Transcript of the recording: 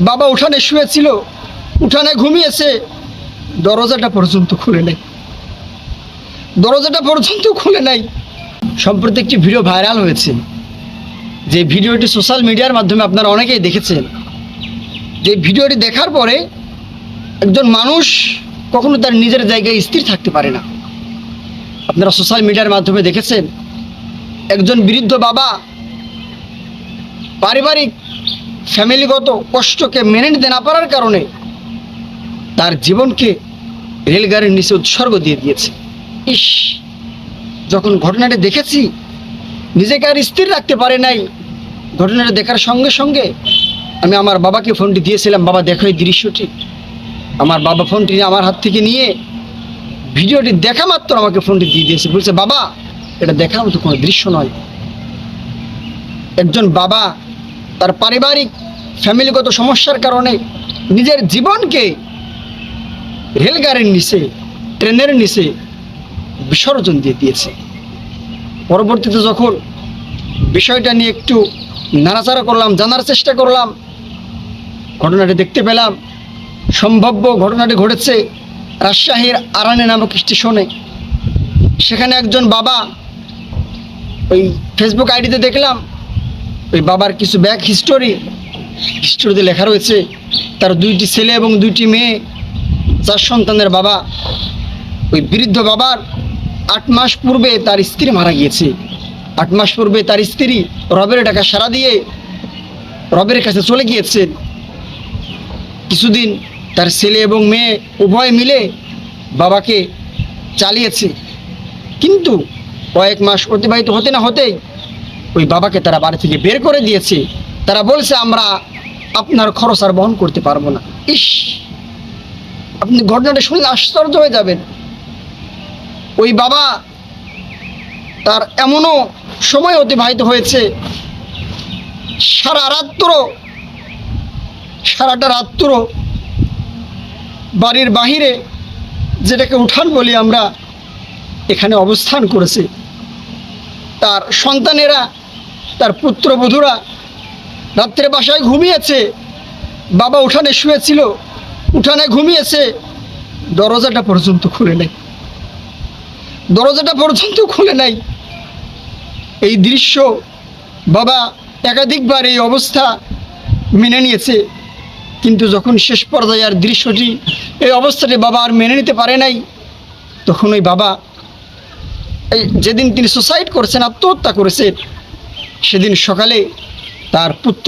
বাবা উঠানে শুয়েছিল, উঠানে ঘুমিয়েছে, দরজাটা পর্যন্ত খুলে নাই, দরজাটা পর্যন্ত খুলে নাই। সম্প্রতি একটি ভিডিও ভাইরাল হয়েছে, যে ভিডিওটি সোশ্যাল মিডিয়ার মাধ্যমে আপনারা অনেকেই দেখেছেন। যে ভিডিওটি দেখার পরে একজন মানুষ কখনো তার নিজের জায়গায় স্থির থাকতে পারে না। আপনারা সোশ্যাল মিডিয়ার মাধ্যমে দেখেছেন একজন বৃদ্ধ বাবা পারিবারিক ফ্যামিলিগত কষ্টকে মেনে নিতে না পারার কারণে তার জীবনকে রেলগাড়ির নিচে উৎসর্গ দিয়ে দিয়েছে। ইস, যখন ঘটনাটি দেখেছি নিজেকে আর স্থির রাখতে পারে নাই। ঘটনাটা দেখার সঙ্গে সঙ্গে আমি আমার বাবাকে ফোনটি দিয়েছিলাম, বাবা দেখো এই দৃশ্যটি। আমার বাবা ফোনটি আমার হাত থেকে নিয়ে ভিডিওটি দেখা মাত্র আমাকে ফোনটি দিয়ে দিয়েছে, বলছে বাবা এটা দেখার মতো কোনো দৃশ্য নয়। একজন বাবা তার পারিবারিক ফ্যামিলিগত সমস্যার কারণে নিজের জীবনকে রেলগাড়ির নিচে, ট্রেনের নিচে বিসর্জন দিয়ে দিয়েছে। পরবর্তীতে যখন বিষয়টা নিয়ে একটু নাড়াচাড়া করলাম, জানার চেষ্টা করলাম, ঘটনাটি দেখতে পেলাম সম্ভাব্য ঘটনাটি ঘটেছে রাজশাহীর আরানি নামক স্টেশনে। সেখানে একজন বাবা, ওই ফেসবুক আইডিতে দেখলাম ওই বাবার কিছু ব্যাক হিস্টোরিতে লেখা রয়েছে তার 2টি ছেলে এবং 2টি মেয়ে, 4 সন্তানের বাবা। ওই বৃদ্ধ বাবার 8 মাস পূর্বে তার স্ত্রী মারা গিয়েছে। 8 মাস পূর্বে তার স্ত্রী রবের টাকা সারা দিয়ে রবের কাছে চলে গিয়েছে। কিছুদিন তার ছেলে এবং মেয়ে উভয় মিলে বাবাকে চালিয়েছে, কিন্তু কয়েক মাস অতিবাহিত হতে না হতেই ওই বাবাকে তারা বাড়ি থেকে বের করে দিয়েছে। তারা বলছে আমরা আপনার খরচ আর বহন করতে পারবো না। ইস, আপনি ঘটনাটা শুনলে আশ্চর্য হয়ে যাবেন। ওই বাবা তার এমনও সময় অতিবাহিত হয়েছে সারাটা রাত্র বাড়ির বাহিরে, যেটাকে উঠান বলি আমরা, এখানে অবস্থান করেছে। তার সন্তানেরা, তার পুত্রবধূরা রাত্রে বাসায় ঘুমিয়েছে, বাবা উঠানে শুয়েছিল, উঠানে ঘুমিয়েছে, দরজাটা পর্যন্ত খুলে নাই, দরজাটা পর্যন্ত খুলে নাই। এই দৃশ্য বাবা একাধিকবার এই অবস্থা মেনে নিয়েছে, কিন্তু যখন শেষ পর্যায়ে আর দৃশ্যটি, এই অবস্থাটি বাবা আর মেনে নিতে পারে নাই, তখন ওই বাবা যেদিন তিনি সুসাইড করেছেন, আত্মহত্যা করেছেন, সেদিন সকালে তার পুত্র